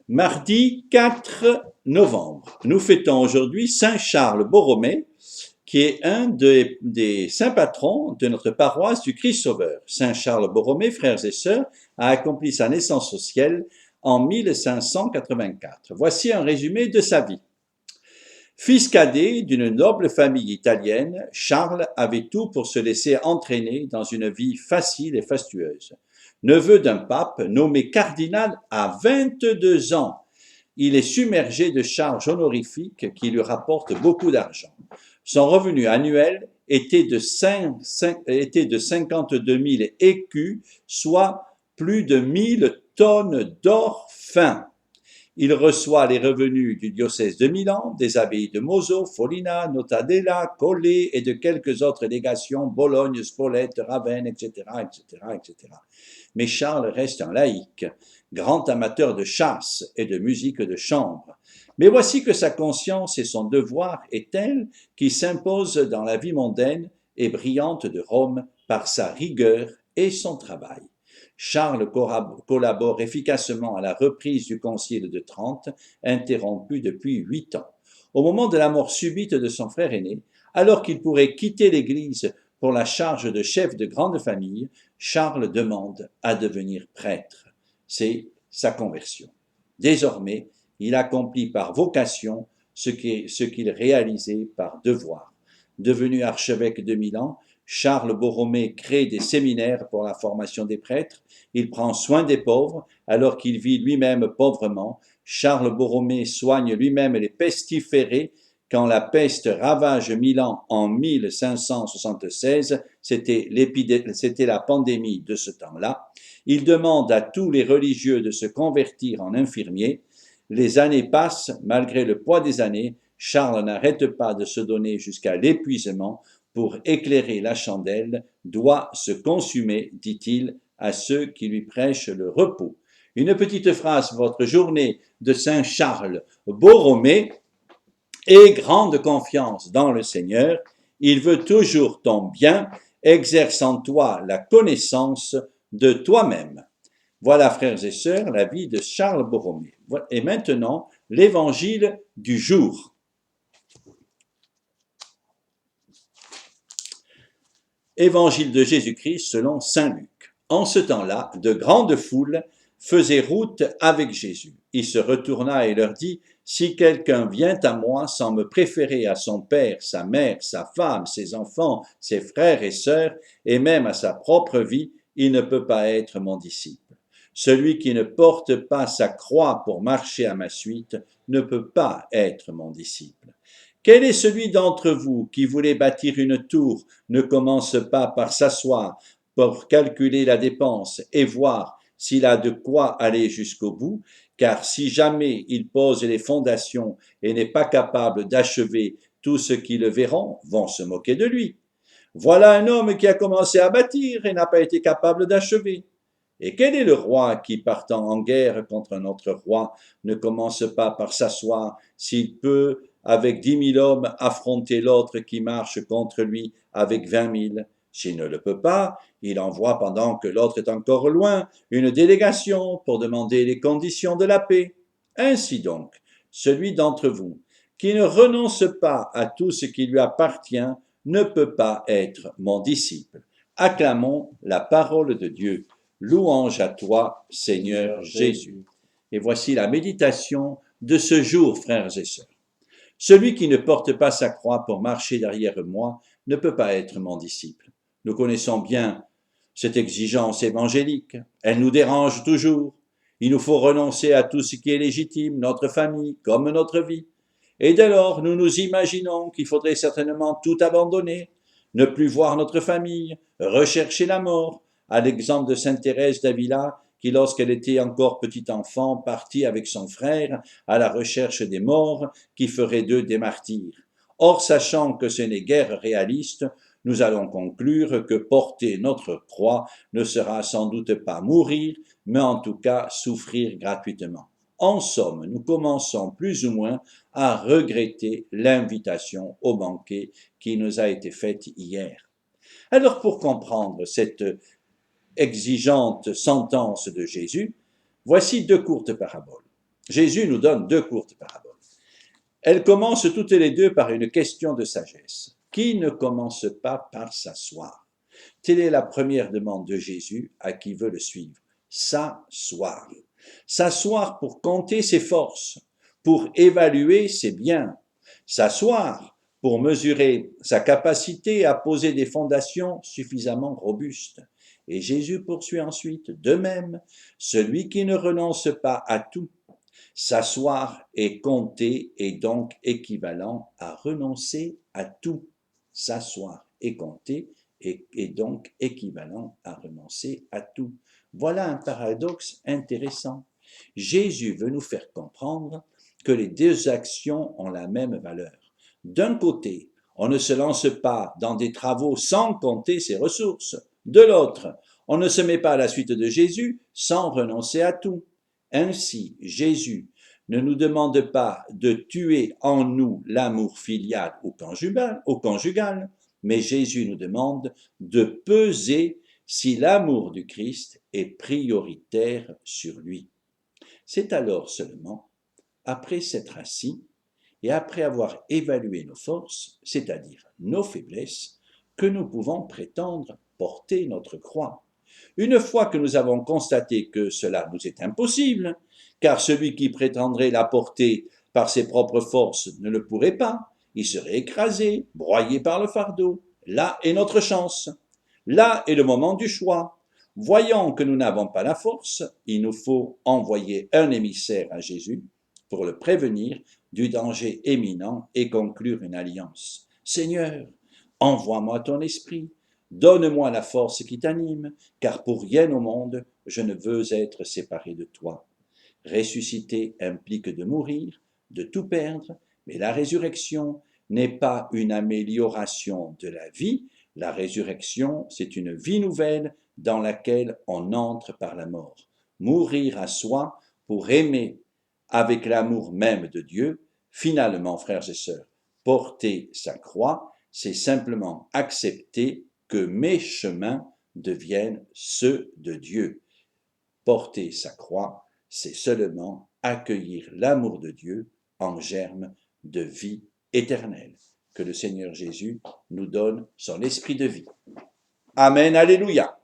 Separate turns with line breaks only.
Mardi 4 novembre, nous fêtons aujourd'hui Saint Charles Borromée, qui est un des saints patrons de notre paroisse du Christ Sauveur. Saint Charles Borromée, frères et sœurs, a accompli sa naissance au ciel en 1584. Voici un résumé de sa vie. Fils cadet d'une noble famille italienne, Charles avait tout pour se laisser entraîner dans une vie facile et fastueuse. Neveu d'un pape nommé cardinal à 22 ans, il est submergé de charges honorifiques qui lui rapportent beaucoup d'argent. Son revenu annuel était de 52 000 écus, soit plus de 1000 tonnes d'or fin. Il reçoit les revenus du diocèse de Milan, des abbayes de Moso, Foligna, Notadella, Colle et de quelques autres légations, Bologne, Spolète, Ravenne, etc., etc., etc. Mais Charles reste un laïc, grand amateur de chasse et de musique de chambre. Mais voici que sa conscience et son devoir est telle qu'il s'impose dans la vie mondaine et brillante de Rome par sa rigueur et son travail. Charles collabore efficacement à la reprise du Concile de Trente, interrompu depuis 8 ans. Au moment de la mort subite de son frère aîné, alors qu'il pourrait quitter l'Église pour la charge de chef de grande famille, Charles demande à devenir prêtre. C'est sa conversion. Désormais, il accomplit par vocation ce qu'il réalisait par devoir. Devenu archevêque de Milan, Charles Borromée crée des séminaires pour la formation des prêtres. Il prend soin des pauvres alors qu'il vit lui-même pauvrement. Charles Borromée soigne lui-même les pestiférés quand la peste ravage Milan en 1576. C'était la pandémie de ce temps-là. Il demande à tous les religieux de se convertir en infirmiers. Les années passent, malgré le poids des années, Charles n'arrête pas de se donner jusqu'à l'épuisement pour éclairer la chandelle, doit se consumer, dit-il, à ceux qui lui prêchent le repos. Une petite phrase, votre journée de Saint Charles Borromée, aie grande confiance dans le Seigneur, il veut toujours ton bien, exerce en toi la connaissance de toi-même. Voilà, frères et sœurs, la vie de Charles Borromée. Et maintenant, l'évangile du jour. Évangile de Jésus-Christ selon saint Luc. En ce temps-là, de grandes foules faisaient route avec Jésus. Il se retourna et leur dit, « Si quelqu'un vient à moi sans me préférer à son père, sa mère, sa femme, ses enfants, ses frères et sœurs, et même à sa propre vie, il ne peut pas être mon disciple. Celui qui ne porte pas sa croix pour marcher à ma suite ne peut pas être mon disciple. Quel est celui d'entre vous qui voulait bâtir une tour ne commence pas par s'asseoir pour calculer la dépense et voir s'il a de quoi aller jusqu'au bout, car si jamais il pose les fondations et n'est pas capable d'achever, tous ceux qui le verront vont se moquer de lui. Voilà un homme qui a commencé à bâtir et n'a pas été capable d'achever. Et quel est le roi qui, partant en guerre contre un autre roi, ne commence pas par s'asseoir s'il peut, avec 10 000 hommes, affronter l'autre qui marche contre lui avec 20 000? S'il ne le peut pas, il envoie, pendant que l'autre est encore loin, une délégation pour demander les conditions de la paix. Ainsi donc, celui d'entre vous qui ne renonce pas à tout ce qui lui appartient ne peut pas être mon disciple. Acclamons la parole de Dieu. Louange à toi, Seigneur Jésus. Et voici la méditation de ce jour, frères et sœurs. Celui qui ne porte pas sa croix pour marcher derrière moi ne peut pas être mon disciple. Nous connaissons bien cette exigence évangélique. Elle nous dérange toujours. Il nous faut renoncer à tout ce qui est légitime, notre famille comme notre vie. Et dès lors, nous nous imaginons qu'il faudrait certainement tout abandonner, ne plus voir notre famille, rechercher la mort, à l'exemple de sainte Thérèse d'Avila, qui, lorsqu'elle était encore petite enfant, partit avec son frère à la recherche des morts qui feraient d'eux des martyrs. Or, sachant que ce n'est guère réaliste, nous allons conclure que porter notre croix ne sera sans doute pas mourir, mais en tout cas souffrir gratuitement. En somme, nous commençons plus ou moins à regretter l'invitation au banquet qui nous a été faite hier. Alors, pour comprendre cette exigeante sentence de Jésus, voici deux courtes paraboles. Jésus nous donne deux courtes paraboles. Elles commencent toutes les deux par une question de sagesse. Qui ne commence pas par s'asseoir? Telle est la première demande de Jésus à qui veut le suivre. S'asseoir. S'asseoir pour compter ses forces, pour évaluer ses biens. S'asseoir pour mesurer sa capacité à poser des fondations suffisamment robustes. Et Jésus poursuit ensuite, de même, celui qui ne renonce pas à tout. S'asseoir et compter est donc équivalent à renoncer à tout. S'asseoir et compter est donc équivalent à renoncer à tout. Voilà un paradoxe intéressant. Jésus veut nous faire comprendre que les deux actions ont la même valeur. D'un côté, on ne se lance pas dans des travaux sans compter ses ressources. De l'autre, on ne se met pas à la suite de Jésus sans renoncer à tout. Ainsi, Jésus ne nous demande pas de tuer en nous l'amour filial ou conjugal, mais Jésus nous demande de peser si l'amour du Christ est prioritaire sur lui. C'est alors seulement, après s'être assis et après avoir évalué nos forces, c'est-à-dire nos faiblesses, que nous pouvons prétendre porter notre croix. Une fois que nous avons constaté que cela nous est impossible, car celui qui prétendrait la porter par ses propres forces ne le pourrait pas, il serait écrasé, broyé par le fardeau. Là est notre chance. Là est le moment du choix. Voyant que nous n'avons pas la force, il nous faut envoyer un émissaire à Jésus pour le prévenir du danger éminent et conclure une alliance. Seigneur, envoie-moi ton esprit. Donne-moi la force qui t'anime, car pour rien au monde je ne veux être séparé de toi. Ressusciter implique de mourir, de tout perdre, mais la résurrection n'est pas une amélioration de la vie. La résurrection, c'est une vie nouvelle dans laquelle on entre par la mort. Mourir à soi pour aimer avec l'amour même de Dieu, finalement, frères et sœurs, porter sa croix, c'est simplement accepter que mes chemins deviennent ceux de Dieu. Porter sa croix, c'est seulement accueillir l'amour de Dieu en germe de vie éternelle. Que le Seigneur Jésus nous donne son esprit de vie. Amen, alléluia.